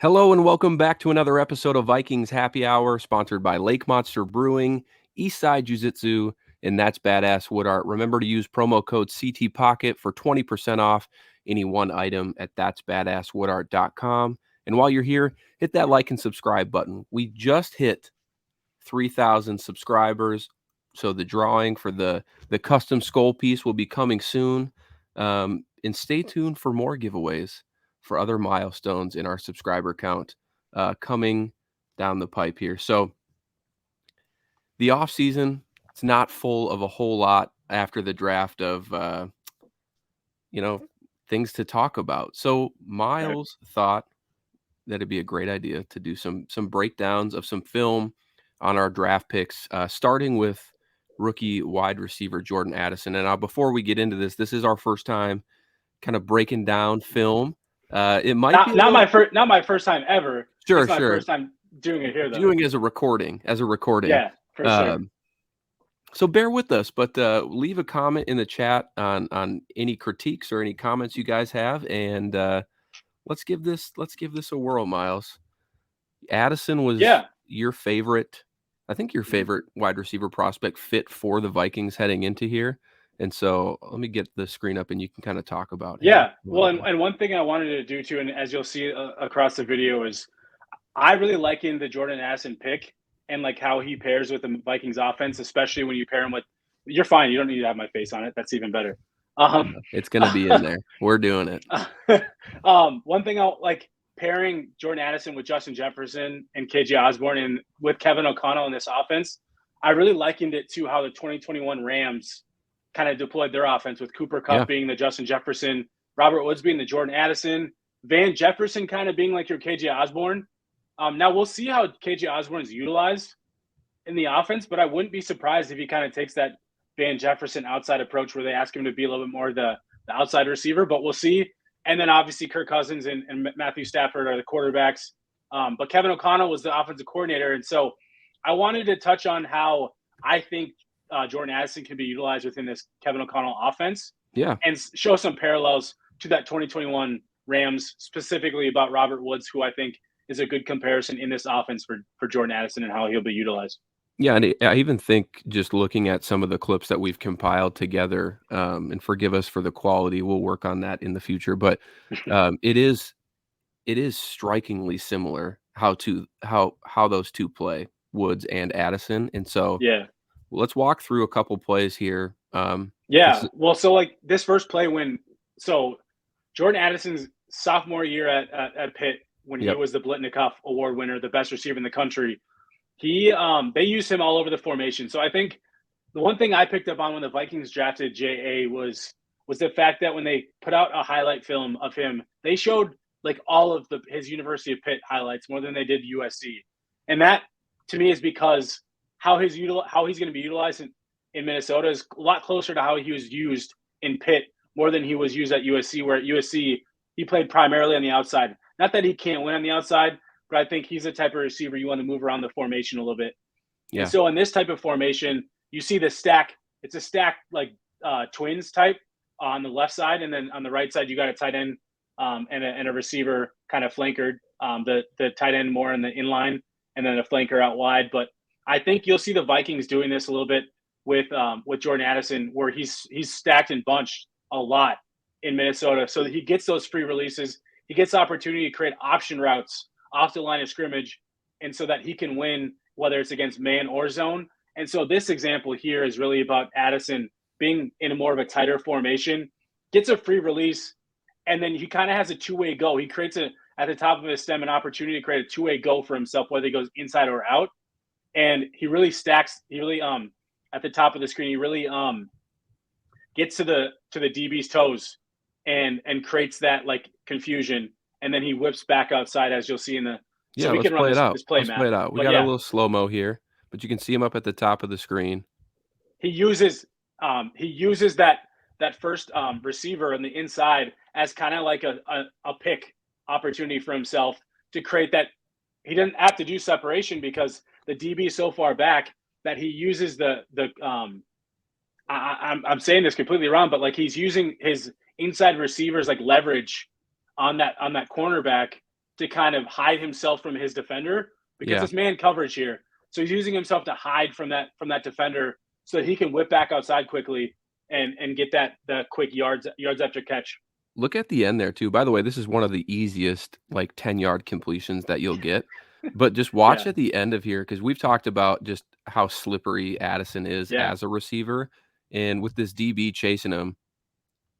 Hello and welcome back to another episode of Vikings Happy Hour, sponsored by Lake Monster Brewing, Eastside Jiu-Jitsu, and That's Badass Wood Art. Remember to use promo code CT Pocket for 20% off any one item at that'sbadasswoodart.com. And while you're here, hit that like and subscribe button. We just hit 3,000 subscribers, so the drawing for the custom Skol piece will be coming soon. And stay tuned for more giveaways for other milestones in our subscriber count coming down the pipe here. So the off season, it's not full of a whole lot after the draft of things to talk about. So Miles thought that it'd be a great idea to do some breakdowns of some film on our draft picks, starting with rookie wide receiver Jordan Addison. And now, before we get into this, this is our first time kind of breaking down film. It might be not my first time ever. Sure, it's my first time doing it here, though. Doing it as a recording. Yeah, for sure. So bear with us, but leave a comment in the chat on any critiques or any comments you guys have, and let's give this a whirl, Miles. Addison was your favorite, I think your favorite wide receiver prospect fit for the Vikings heading into here. And so let me get the screen up and you can kind of talk about him. Yeah. Well, and one thing I wanted to do too, and as you'll see across the video, is I really liking the Jordan Addison pick and like how he pairs with the Vikings offense, especially when you pair him with, you're fine. You don't need to have my face on it. That's even better. It's going to be in there. We're doing it. One thing I'll like, pairing Jordan Addison with Justin Jefferson and KJ Osborne and with Kevin O'Connell in this offense, I really likened it to how the 2021 Rams kind of deployed their offense, with Cooper Kupp being the Justin Jefferson, Robert Woods being the Jordan Addison, Van Jefferson kind of being like your KJ Osborne. Now we'll see how KJ Osborne is utilized in the offense, but I wouldn't be surprised if he kind of takes that Van Jefferson outside approach where they ask him to be a little bit more the outside receiver, but we'll see. And then obviously Kirk Cousins and Matthew Stafford are the quarterbacks. But Kevin O'Connell was the offensive coordinator. And so I wanted to touch on how I think Jordan Addison can be utilized within this Kevin O'Connell offense. Yeah. And show some parallels to that 2021 Rams, specifically about Robert Woods, who I think is a good comparison in this offense for Jordan Addison and how he'll be utilized. Yeah, and I even think just looking at some of the clips that we've compiled together, and forgive us for the quality, we'll work on that in the future. But it is strikingly similar how those two play, Woods and Addison. And so let's walk through a couple plays here. Well, so like this first play so Jordan Addison's sophomore year at Pitt, when he was the Blitnikoff Award winner, the best receiver in the country, they used him all over the formation. So I think the one thing I picked up on when the Vikings drafted J.A. was the fact that when they put out a highlight film of him, they showed like all of his University of Pitt highlights more than they did USC. And that to me is because how he's going to be utilized in Minnesota is a lot closer to how he was used in Pitt more than he was used at USC, where at USC he played primarily on the outside. Not that he can't win on the outside, but I think he's the type of receiver you want to move around the formation a little bit. Yeah. And so in this type of formation, you see the stack. It's a stack like twins type on the left side, and then on the right side you got a tight end and a receiver kind of flankered. The tight end more in the inline, and then a flanker out wide. But I think you'll see the Vikings doing this a little bit with Jordan Addison, where he's stacked and bunched a lot in Minnesota, so that he gets those free releases. He gets the opportunity to create option routes off the line of scrimmage, and so that he can win, whether it's against man or zone. And so this example here is really about Addison being in a more of a tighter formation, gets a free release, and then he kind of has a two-way go. He creates at the top of his stem an opportunity to create a two-way go for himself, whether he goes inside or out. And he really stacks. He really at the top of the screen, he really gets to the DB's toes and creates that like confusion, and then he whips back outside, as you'll see in the. So we can run this play map. Play it out. We got a little slow mo here, but you can see him up at the top of the screen. He uses that first receiver on the inside as kind of like a pick opportunity for himself to create that. He doesn't have to do separation because the DB is so far back that he uses I'm saying this completely wrong, but like he's using his inside receivers like leverage on that cornerback to kind of hide himself from his defender because Yeah. it's man coverage here. So he's using himself to hide from that defender so that he can whip back outside quickly and get the quick yards after catch. Look at the end there too. By the way, this is one of the easiest like 10-yard completions that you'll get. But just watch Yeah, at the end of here because we've talked about just how slippery Addison is yeah. as a receiver. And with this DB chasing him,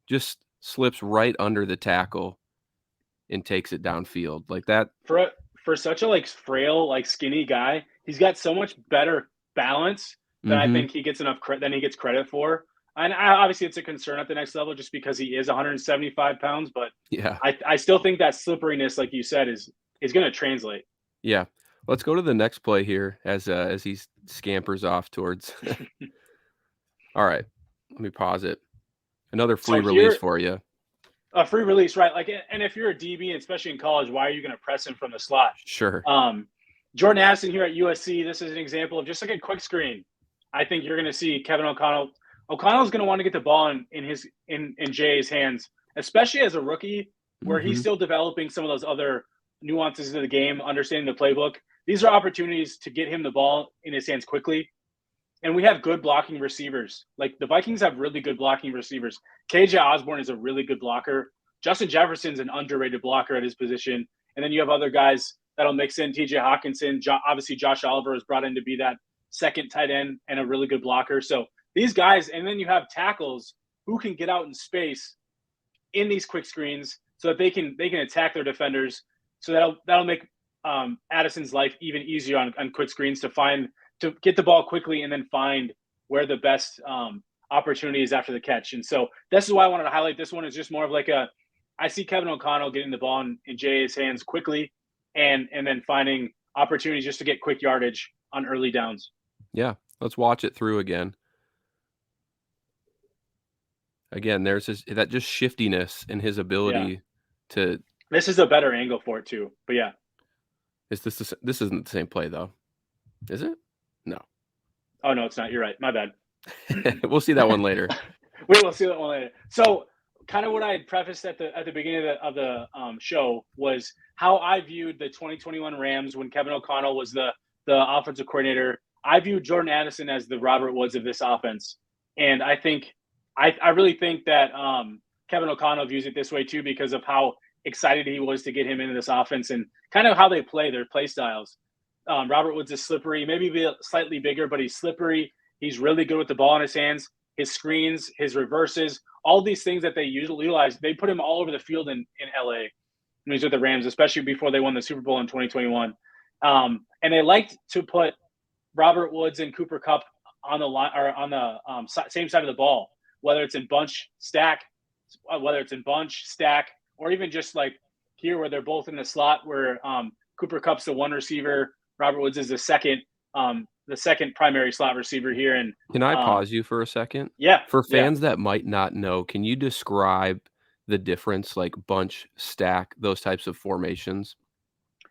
just slips right under the tackle and takes it downfield. Like that. For for such a like frail, like skinny guy, he's got so much better balance than I Mhm. think he gets than he gets credit for. And obviously, it's a concern at the next level just because he is 175 pounds. But Yeah. I still think that slipperiness, like you said, is going to translate. Yeah. Let's go to the next play here as he scampers off towards. All right. Let me pause it. Another free So release here, for you. a free release, right? Like, and if you're a DB, especially in college, why are you going to press him from the slot? Sure. Jordan Addison here at USC. This is an example of just like a quick screen. I think you're going to see Kevin O'Connell. O'Connell's going to want to get the ball in Jay's hands, especially as a rookie, where he's Mhm. still developing some of those other nuances of the game, understanding the playbook. These are opportunities to get him the ball in his hands quickly. And we have good blocking receivers. Like the Vikings have really good blocking receivers. KJ Osborne is a really good blocker. Justin Jefferson's an underrated blocker at his position. And then you have other guys that'll mix in. TJ Hawkinson, obviously Josh Oliver was brought in to be that second tight end and a really good blocker. So these guys, and then you have tackles who can get out in space in these quick screens so that they can attack their defenders. So that'll make Addison's life even easier on quick screens to get the ball quickly and then find where the best opportunity is after the catch. And so this is why I wanted to highlight this one. Is just more of like I see Kevin O'Connell getting the ball in Jay's hands quickly and then finding opportunities just to get quick yardage on early downs. Yeah. Let's watch it through again. Again, there's that just shiftiness in his Yeah. ability to. This is a better angle for it too. But yeah. This isn't the same play though, is it? No. Oh no, it's not. You're right. My bad. We'll see that one later. We'll see that one later. So, kind of what I had prefaced at the beginning of the show was how I viewed the 2021 Rams when Kevin O'Connell was the offensive coordinator. I viewed Jordan Addison as the Robert Woods of this offense, and I really think that Kevin O'Connell views it this way too because of how excited he was to get him into this offense and kind of how they play their play styles. Robert Woods is slippery, maybe slightly bigger, but he's slippery. He's really good with the ball in his hands. His screens, his reverses, all these things that they usually utilize, they put him all over the field in LA when he's with the Rams, especially before they won the Super Bowl in 2021. And they liked to put Robert Woods and Cooper Kupp on the line or on the same side of the ball, whether it's in bunch, stack, or even just like here where they're both in the slot where Cooper Kupp's the one receiver, Robert Woods is the second primary slot receiver here. And Can I pause you for a second? yeah, For yeah. fans that might not know, can you describe the difference, like bunch, stack, those types of formations?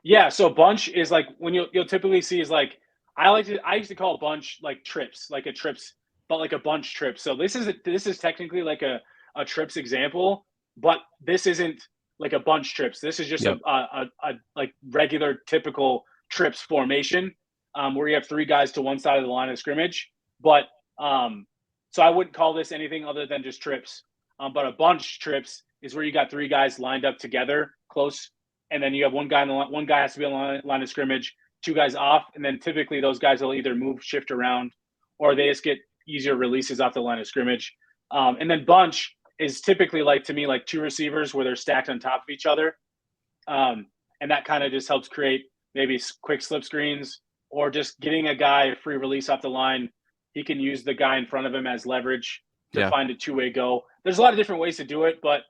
Yeah, so bunch is like when you'll typically see is like I used to call a bunch like trips, like a trips, but like a bunch trip. So this is technically like a trips example, but this isn't like a bunch trips. This is just Yep. a like regular typical trips formation where you have three guys to one side of the line of scrimmage. But so I wouldn't call this anything other than just trips. But a bunch trips is where you got three guys lined up together close, and then you have one guy one guy has to be on the line of scrimmage, two guys off, and then typically those guys will either move, shift around, or they just get easier releases off the line of scrimmage. And then bunch is typically like to me like two receivers where they're stacked on top of each other, and that kind of just helps create maybe quick slip screens or just getting a guy a free release off the line. He can use the guy in front of him as leverage to find a two-way go. There's a lot of different ways to do it, but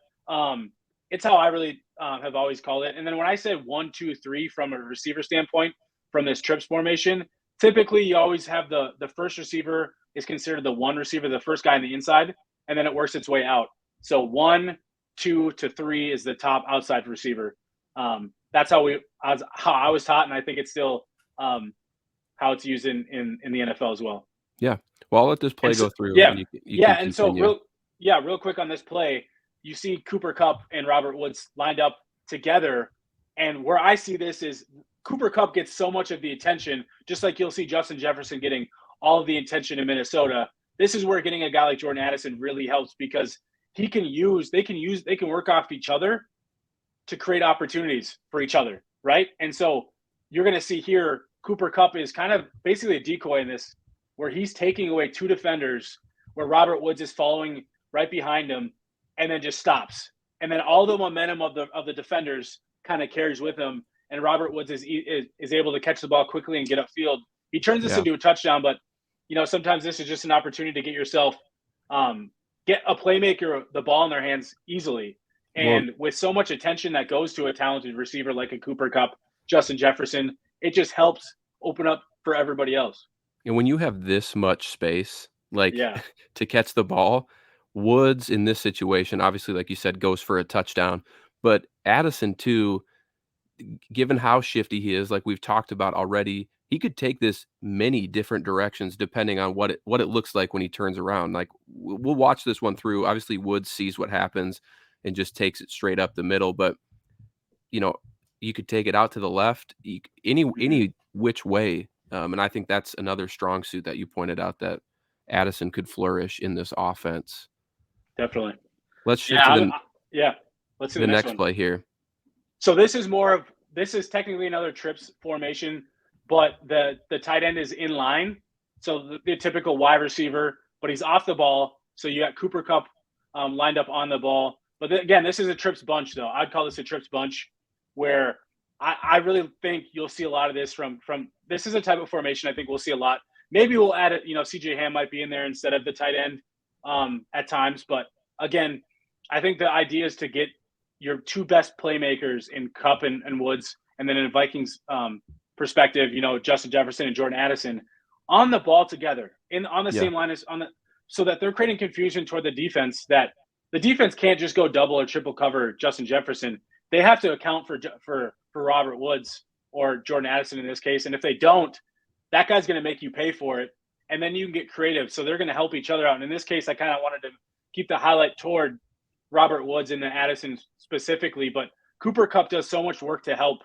it's how I really have always called it. And then when I said 1, 2, 3 from a receiver standpoint from this trips formation, typically you always have the first receiver is considered the one receiver, the first guy on the inside, and then it works its way out. So 1, 2 to 3 is the top outside receiver. That's how I was taught, and I think it's still how it's used in the NFL as well. Yeah. Well, I'll let this play go through. Yeah, And you yeah. can And so continue. real quick on this play, you see Cooper Kupp and Robert Woods lined up together And where I see this is Cooper Kupp gets so much of the attention, just like you'll see Justin Jefferson getting all of the attention in Minnesota. This is where getting a guy like Jordan Addison really helps because they can work off each other to create opportunities for each other, right? And so you're going to see here Cooper Kupp is kind of basically a decoy in this, where he's taking away two defenders, where Robert Woods is following right behind him, and then just stops, and then all the momentum of the defenders kind of carries with him, and Robert Woods is able to catch the ball quickly and get upfield. He turns this into a touchdown, but sometimes this is just an opportunity to get yourself get a playmaker the ball in their hands easily. And with so much attention that goes to a talented receiver like a Cooper Kupp, Justin Jefferson, it just helps open up for everybody else. And when you have this much space, to catch the ball, Woods in this situation, obviously, like you said, goes for a touchdown. But Addison, too, given how shifty he is, like we've talked about already, he could take this many different directions depending on what it looks like when he turns around. Like we'll watch this one through. Obviously, Woods sees what happens and just takes it straight up the middle. But you could take it out to the left, any which way. And I think that's another strong suit that you pointed out that Addison could flourish in this offense. Definitely. Let's shift to Let's see the next play here. So this is technically another trips formation, but the tight end is in line. So the typical wide receiver, but he's off the ball. So you got Cooper Kupp lined up on the ball. But again, this is a trips bunch, though. I'd call this a trips bunch, where I really think you'll see a lot of this from. This is a type of formation I think we'll see a lot. Maybe we'll add it. CJ Ham might be in there instead of the tight end at times. But again, I think the idea is to get your two best playmakers in Kupp and Woods, and then in a Vikings perspective, Justin Jefferson and Jordan Addison on the ball together on the same line so that they're creating confusion toward the defense, that the defense can't just go double or triple cover Justin Jefferson. They have to account for Robert Woods or Jordan Addison in this case. And if they don't, that guy's going to make you pay for it. And then you can get creative. So they're going to help each other out. And in this case, I kind of wanted to keep the highlight toward Robert Woods and the Addison specifically, but Cooper Kupp did so much work to help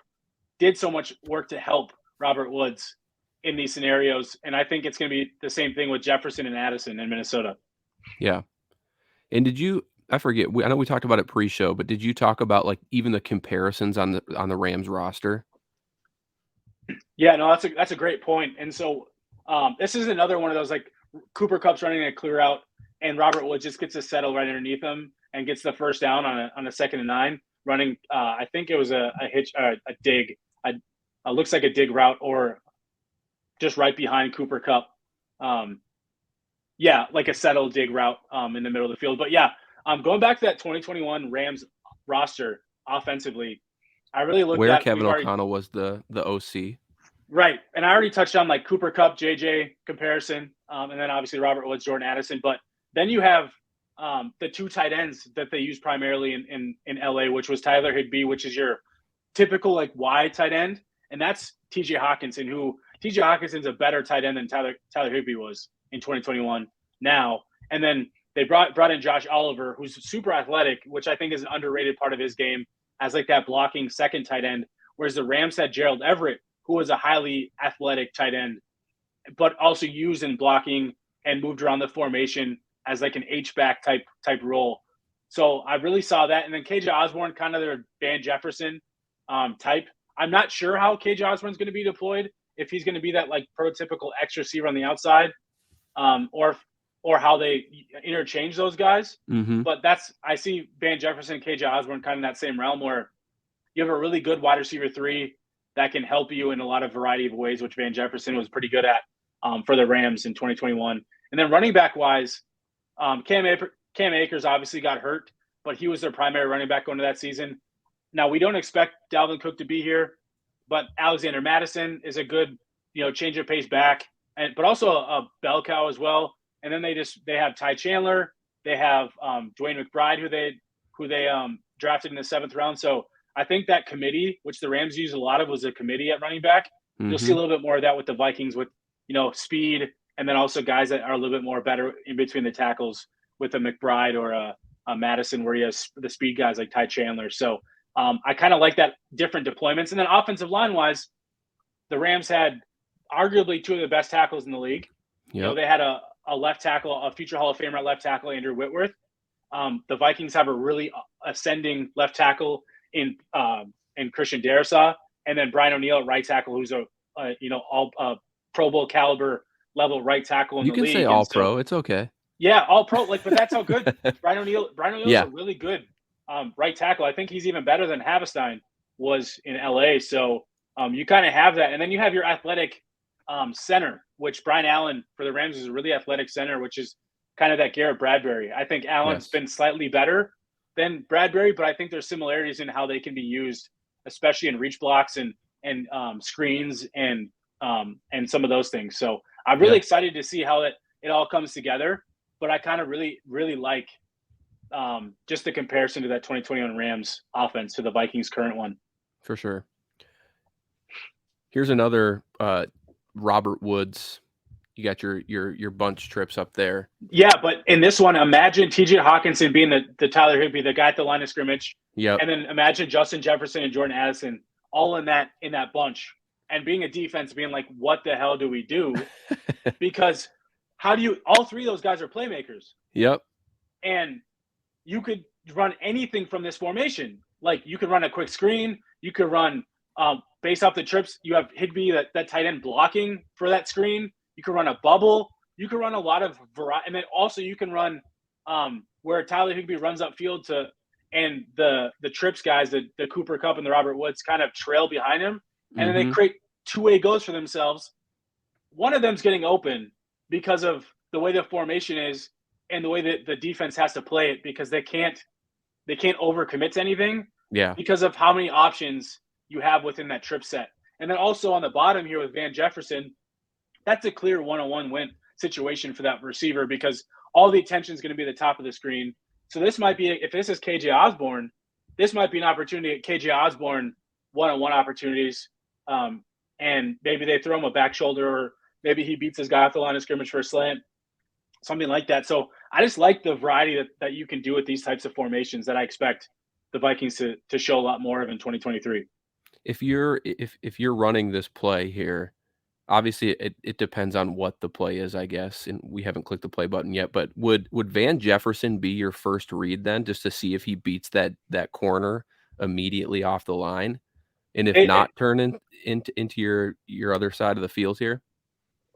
Robert Woods in these scenarios. And I think it's going to be the same thing with Jefferson and Addison in Minnesota. Yeah. And I forget, I know we talked about it pre-show, but did you talk about like even the comparisons on the Rams roster? Yeah, no, that's a great point. And so this is another one of those, like Cooper Kupp's running a clear out and Robert Woods just gets to settle right underneath him and gets the first down on a 2nd and 9 running. I think it was a dig. Looks like a dig route or just right behind Cooper Kupp. Like a settled dig route in the middle of the field. But going back to that 2021 Rams roster offensively, I really looked where at Kevin O'Connell was the OC. Right. And I already touched on like Cooper Kupp, JJ comparison, and then obviously Robert Woods, Jordan Addison. But then you have the two tight ends that they use primarily in LA, which was Tyler Higbee, which is your typical like wide tight end. And that's TJ Hawkinson, TJ Hawkinson's a better tight end than Tyler Higbee was in 2021 now. And then they brought in Josh Oliver, who's super athletic, which I think is an underrated part of his game, as like that blocking second tight end. Whereas the Rams had Gerald Everett, who was a highly athletic tight end, but also used in blocking and moved around the formation as like an H-back type role. So I really saw that. And then KJ Osborne, kind of their Van Jefferson type. I'm not sure how KJ Osborne's going to be deployed, if he's going to be that like prototypical X receiver on the outside, or how they interchange those guys. Mm-hmm. But I see Van Jefferson and KJ Osborne kind of in that same realm, where you have a really good wide receiver 3 that can help you in a lot of variety of ways, which Van Jefferson was pretty good at for the Rams in 2021. And then running back wise, Cam Akers obviously got hurt, but he was their primary running back going into that season. Now, we don't expect Dalvin Cook to be here, but Alexander Mattison is a good, change of pace back, but also a bell cow as well. And then they have Ty Chandler, they have Dwayne McBride, who they drafted in the 7th round. So I think that committee, which the Rams use a lot of, was a committee at running back. Mm-hmm. You'll see a little bit more of that with the Vikings, with speed, and then also guys that are a little bit more better in between the tackles with a McBride or a Madison, where he has the speed guys like Ty Chandler. So I kind of like that different deployments. And then offensive line wise, the Rams had arguably two of the best tackles in the league. You know, they had a left tackle, a future Hall of Famer at left tackle, Andrew Whitworth. The Vikings have a really ascending left tackle in Christian Darrisaw, and then Brian O'Neill at right tackle, who's a all Pro Bowl caliber level right tackle in you the can league. say all pro. It's okay. Yeah, all pro. Like, but that's how good Brian O'Neill is Yeah. a really good right tackle. I think he's even better than Havestein was in LA. So you kind of have that, and then you have your athletic center, which Brian Allen for the Rams is a really athletic center, which is kind of that Garrett Bradbury. I think Allen's been slightly better than Bradbury, but I think there's similarities in how they can be used, especially in reach blocks and screens and some of those things. So I'm really excited to see how it all comes together. But I kind of really, really like just the comparison to that 2021 Rams offense to the Vikings' current one. For sure. Here's another Robert Woods. You got your bunch trips up there. Yeah, but in this one, imagine T.J. Hawkinson being the Tyler Higbee, the guy at the line of scrimmage. Yeah. And then imagine Justin Jefferson and Jordan Addison all in that bunch, and being a defense being like, what the hell do we do? Because all three of those guys are playmakers. Yep. And you could run anything from this formation. Like, you could run a quick screen. You could run based off the trips. You have Higbee, that tight end, blocking for that screen. You could run a bubble. You could run a lot of variety. And then also you can run where Tyler Higbee runs upfield and the trips guys, the Cooper Kupp and the Robert Woods, kind of trail behind him. And then they create two-way goals for themselves. One of them's getting open because of the way the formation is and the way that the defense has to play it, because they can't overcommit to anything. Yeah. Because of how many options you have within that trip set. And then also on the bottom here with Van Jefferson, that's a clear one-on-one win situation for that receiver, because all the attention is going to be at the top of the screen. So this might be, if this is KJ Osborne, this might be an opportunity at KJ Osborne one-on-one opportunities. And maybe they throw him a back shoulder, or maybe he beats his guy off the line of scrimmage for a slant, something like that. So I just like the variety that you can do with these types of formations that I expect the Vikings to show a lot more of in 2023. If you're running this play here, obviously it depends on what the play is, I guess, and we haven't clicked the play button yet, but would Van Jefferson be your first read then, just to see if he beats that corner immediately off the line? And if not, turn into your other side of the field here?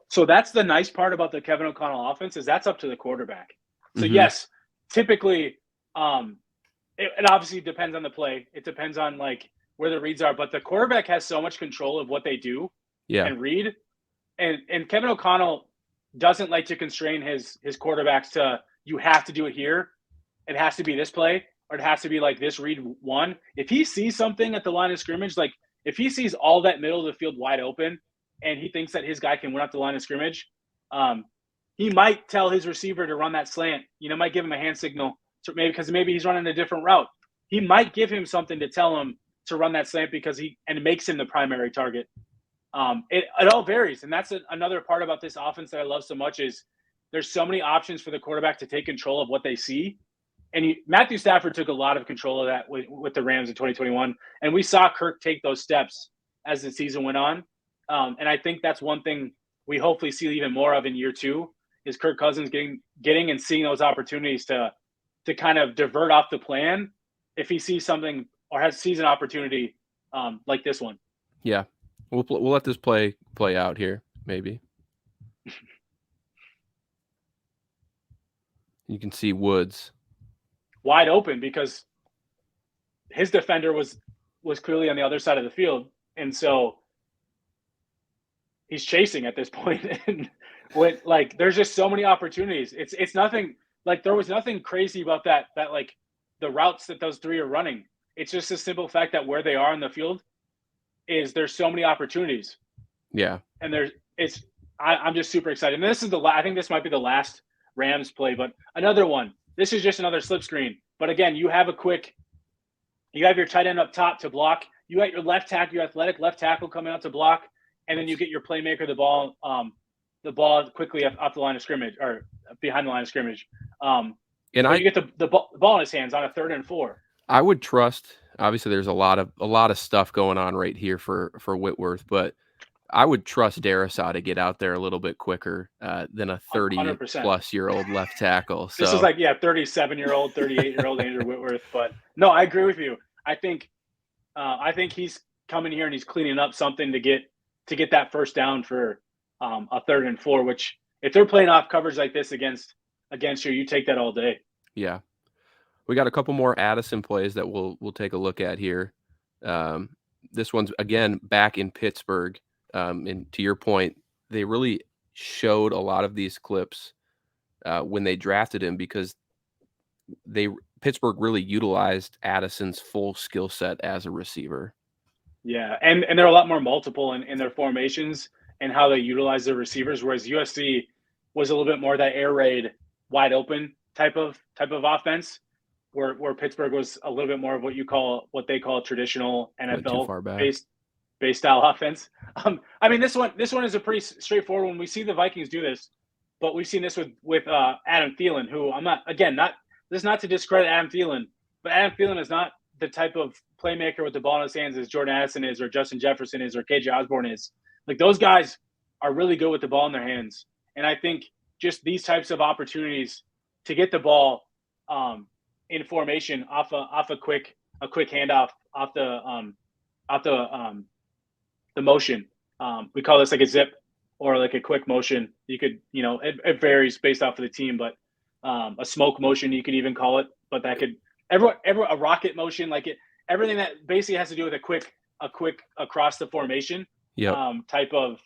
So that's the nice part about the Kevin O'Connell offense, is that's up to the quarterback. So yes, typically it obviously depends on the play. It depends on like where the reads are, but the quarterback has so much control of what they do and read. And Kevin O'Connell doesn't like to constrain his quarterbacks to, you have to do it here. It has to be this play, or it has to be like this read one. If he sees something at the line of scrimmage, like if he sees all that middle of the field wide open and he thinks that his guy can win up the line of scrimmage, he might tell his receiver to run that slant. Might give him a hand signal, because maybe he's running a different route. He might give him something to tell him to run that slant, because it makes him the primary target. It all varies, and that's another part about this offense that I love so much, is there's so many options for the quarterback to take control of what they see. And Matthew Stafford took a lot of control of that with the Rams in 2021, and we saw Kirk take those steps as the season went on. And I think that's one thing we hopefully see even more of in year two, is Kirk Cousins getting and seeing those opportunities to kind of divert off the plan if he sees something or sees an opportunity like this one. Yeah. We'll let this play out here, maybe. You can see Woods wide open, because his defender was clearly on the other side of the field, and so he's chasing at this point. And there's just so many opportunities. It's nothing, like there was nothing crazy about that like the routes that those three are running. It's just a simple fact that where they are in the field is there's so many opportunities. Yeah. And I'm just super excited. And this is I think this might be the last Rams play, but another one. This is just another slip screen. But again, you have your tight end up top to block. You got your left tackle, your athletic left tackle coming out to block, and then you get your playmaker the ball quickly off the line of scrimmage, or behind the line of scrimmage. And you get the ball in his hands on a 3rd and 4. I would trust Obviously, there's a lot of stuff going on right here for Whitworth, but I would trust Darrisaw to get out there a little bit quicker than a 30 100%. plus year old left tackle. This is So like 37-year-old, 38-year-old Andrew Whitworth. But no, I agree with you. I think he's coming here and he's cleaning up something to get that first down for a 3rd and 4. Which if they're playing off coverage like this against you, you take that all day. yeah, we got a couple more Addison plays that we'll take a look at here. Um, this one's again back in Pittsburgh, and to your point, they really showed a lot of these clips when they drafted him because they Pittsburgh really utilized Addison's full skill set as a receiver. Yeah, and they're a lot more multiple in their formations and how they utilize their receivers, whereas USC was a little bit more that air raid, wide open type of offense, where Pittsburgh was a little bit more of what they call a traditional Went too NFL far back. based style offense. I mean this one is a pretty straightforward one. We see the Vikings do this, but we've seen this with Adam Thielen, who I'm not again not this is not to discredit Adam Thielen, but Adam Thielen is not the type of playmaker with the ball in his hands as Jordan Addison is, or Justin Jefferson is, or KJ Osborne is. Like those guys are really good with the ball in their hands, and I think just these types of opportunities to get the ball in formation off a quick handoff off the motion. We call this like a zip or like a quick motion. You could, it varies based off of the team, but a smoke motion you could even call it. But that could a rocket motion, like everything that basically has to do with a quick across the formation Yep. type of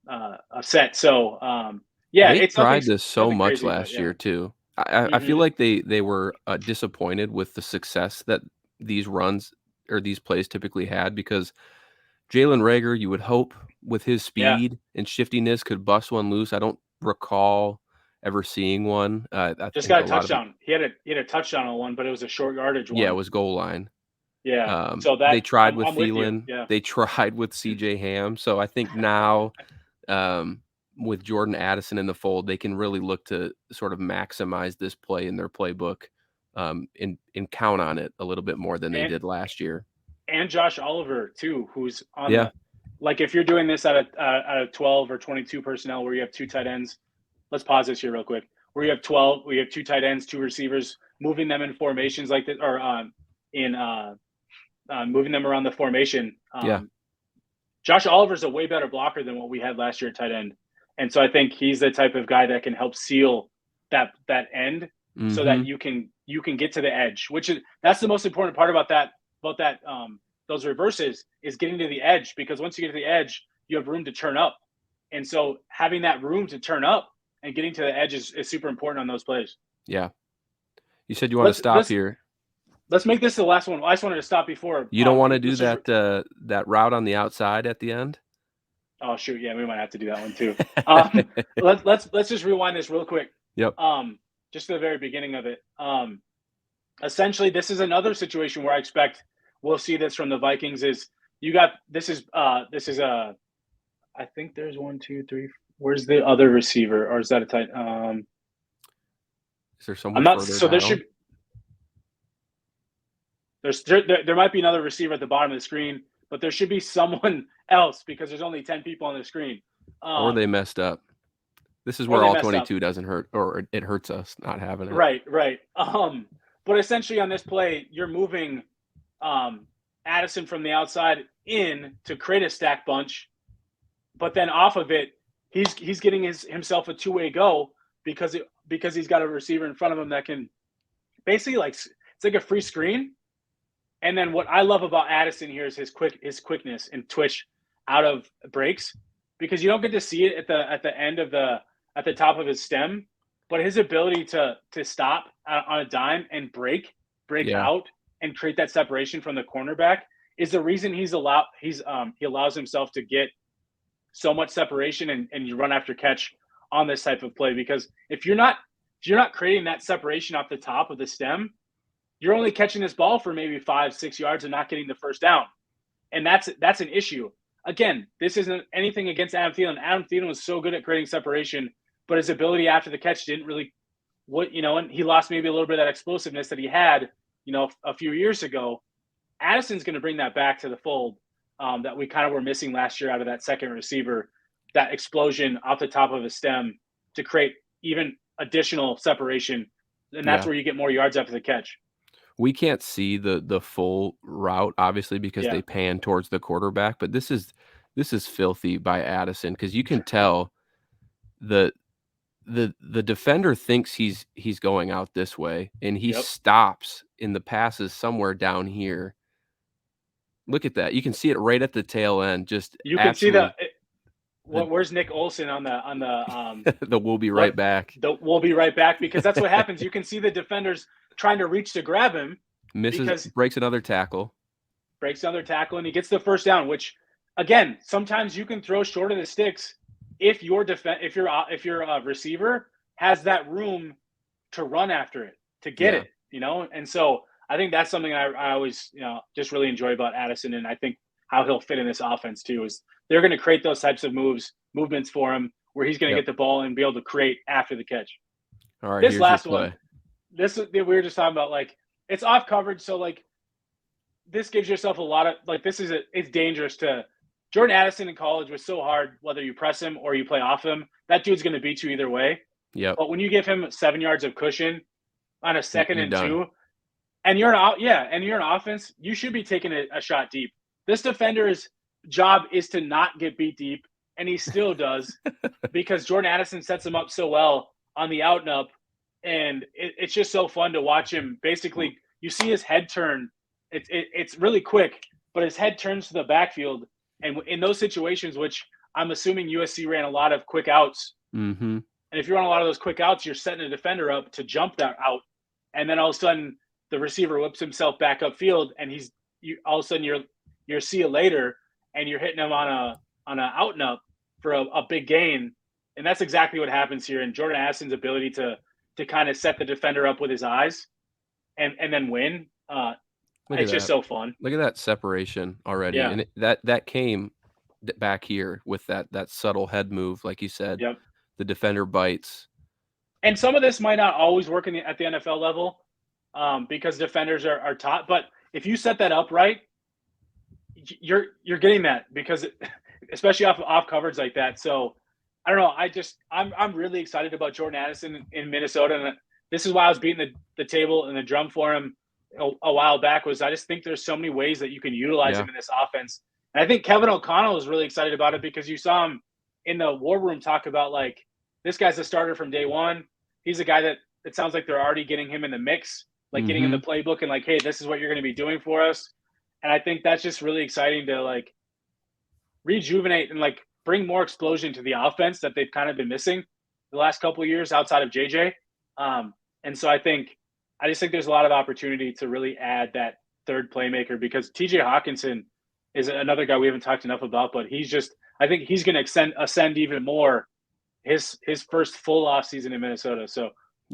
a set. So yeah, They it's tried this so nothing much crazy, but last yeah. year too. I feel Hmm. like they were disappointed with the success that these runs or these plays typically had because Jalen Reagor, you would hope with his Yeah, speed and shiftiness could bust one loose. I don't recall ever seeing one. I just think got a a lot of it, touchdown. He had a touchdown on one, but it was a short yardage yeah, it one. was goal line. Yeah. So They that tried with I'm with you. Thielen. Yeah. They tried with CJ Ham. So I think now um, with Jordan Addison in the fold, they can really look to sort of maximize this play in their playbook and count on it a little bit more than they And did last year. and Josh Oliver too, who's on Yeah. the like if you're doing this at a 12 or 22 personnel where you have two tight ends. Let's pause this here real quick. Where you have 12, we have two tight ends, two receivers, moving them in formations like this, or in moving them around the formation. Yeah. Josh Oliver's a way better blocker than what we had last year at tight end, and so I think he's the type of guy that can help seal that end so that Hmm. you can get to the edge, which is that's the most important part about that those reverses is getting to the edge, because once you get to the edge, you have room to turn up, and so having that room to turn up and getting to the edge is super important on those plays. Yeah. You said you want to Let's stop let's here. let's make this the last one. I just wanted to stop before. You don't want to do Let's just. that route on the outside at the end? Oh shoot, yeah, we might have to do that one too. Um, let's just rewind this real quick. Yep. Just to the very beginning of it. Essentially, this is another situation where I expect we'll see this from the Vikings. Is you got this is a. I think there's one, two, three. Where's the other receiver, or is that a tight? Is there someone I'm not. further So down? there might be another receiver at the bottom of the screen, but there should be someone else because there's only 10 people on the screen. Or they Um, messed up. This is or where they all messed up. 22 doesn't hurt, or it hurts us not having it. Right. But essentially on this play, you're moving Addison from the outside in to create a stack bunch, but then off of it, he's getting himself a two-way go because he's got a receiver in front of him that can basically it's like a free screen. And then what I love about Addison here is his quickness and twitch out of breaks, because you don't get to see it at the end of at the top of his stem, but his ability to stop on a dime and break Yeah. out and create that separation from the cornerback is the reason he allows himself to get so much separation and you run after catch on this type of play. Because if you're not creating that separation off the top of the stem, you're only catching this ball for maybe 5-6 yards and not getting the first down, and that's an issue. Again, this isn't anything against Adam Thielen. Adam Thielen was so good at creating separation, but his ability after the catch didn't really and he lost maybe a little bit of that explosiveness that he had, a few years ago. Addison's going to bring that back to the fold that we kind of were missing last year out of that second receiver, that explosion off the top of his stem to create even additional separation. And that's where you get more yards after the catch. We can't see the full route, obviously, because they pan towards the quarterback, but this is filthy by Addison, because you can tell the defender thinks he's going out this way, and he stops in the passes somewhere down here. Look at that. You can see it right at the tail end. Just you can see where's Nick Olson on the the we'll be right back. We'll be right back, because that's what happens. You can see the defenders trying to reach to grab him. Breaks another tackle, and he gets the first down, which, again, sometimes you can throw short of the sticks if your receiver has that room to run after it, to get it, And so I think that's something I always, just really enjoy about Addison, and I think how he'll fit in this offense too is they're going to create those types of movements for him where he's going to get the ball and be able to create after the catch. All right, this last one, we were just talking about, like, it's off coverage, so like this gives yourself a lot of, like, it's dangerous to. Jordan Addison in college was so hard, whether you press him or you play off him, that dude's going to beat you either way. Yeah. But when you give him 7 yards of cushion on a 2nd and 2, and you're an offense, you should be taking a shot deep. This defender's job is to not get beat deep, and he still does because Jordan Addison sets him up so well on the out and up, and it's just so fun to watch him. Basically, you see his head turn. It's really quick, but his head turns to the backfield. And in those situations, which I'm assuming USC ran a lot of quick outs, and if you run a lot of those quick outs, you're setting a defender up to jump that out, and then all of a sudden the receiver whips himself back upfield, and all of a sudden you're see you later, and you're hitting him on a out and up for a big gain, and that's exactly what happens here. And Jordan Addison's ability to kind of set the defender up with his eyes, and then win. It's just so fun. Look at that separation already. Yeah. And that came back here with that subtle head move, like you said. Yep. The defender bites. And some of this might not always work at the NFL level because defenders are taught. But if you set that up right, you're getting that, because especially off coverage like that. So I don't know. I'm really excited about Jordan Addison in Minnesota. And this is why I was beating the table and the drum for him a while back. Was I just think there's so many ways that you can utilize him in this offense. And I think Kevin O'Connell was really excited about it, because you saw him in the war room talk about, like, this guy's a starter from day one. He's a guy that it sounds like they're already getting him in the mix, like getting in the playbook and like, hey, this is what you're going to be doing for us. And I think that's just really exciting to, like, rejuvenate and, like, bring more explosion to the offense that they've kind of been missing the last couple of years outside of JJ. And so I just think there's a lot of opportunity to really add that third playmaker, because TJ Hawkinson is another guy we haven't talked enough about, but I think he's going to ascend even more his first full off season in Minnesota. So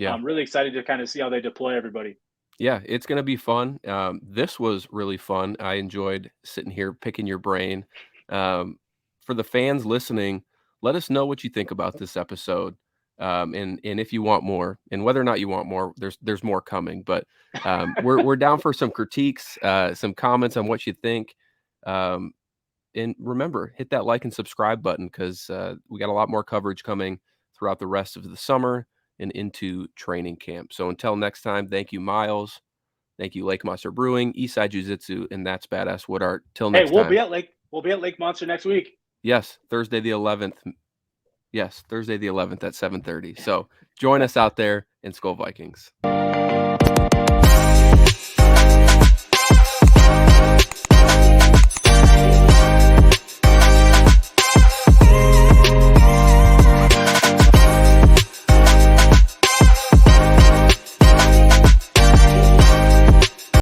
I'm really excited to kind of see how they deploy everybody. Yeah, it's going to be fun. This was really fun. I enjoyed sitting here picking your brain. For the fans listening, let us know what you think about this episode. And if you want more, and whether or not you want more, there's more coming, but we're down for some critiques, some comments on what you think. And remember, hit that like and subscribe button, because we got a lot more coverage coming throughout the rest of the summer and into training camp. So until next time, thank you, Miles. Thank you, Lake Monster Brewing, Eastside Jiu-Jitsu, and That's Badass Wood Art. Till next time. We'll be at Lake Monster next week. Yes, Thursday the 11th. Yes, Thursday the 11th at 7:30. So join us out there in Skol Vikings.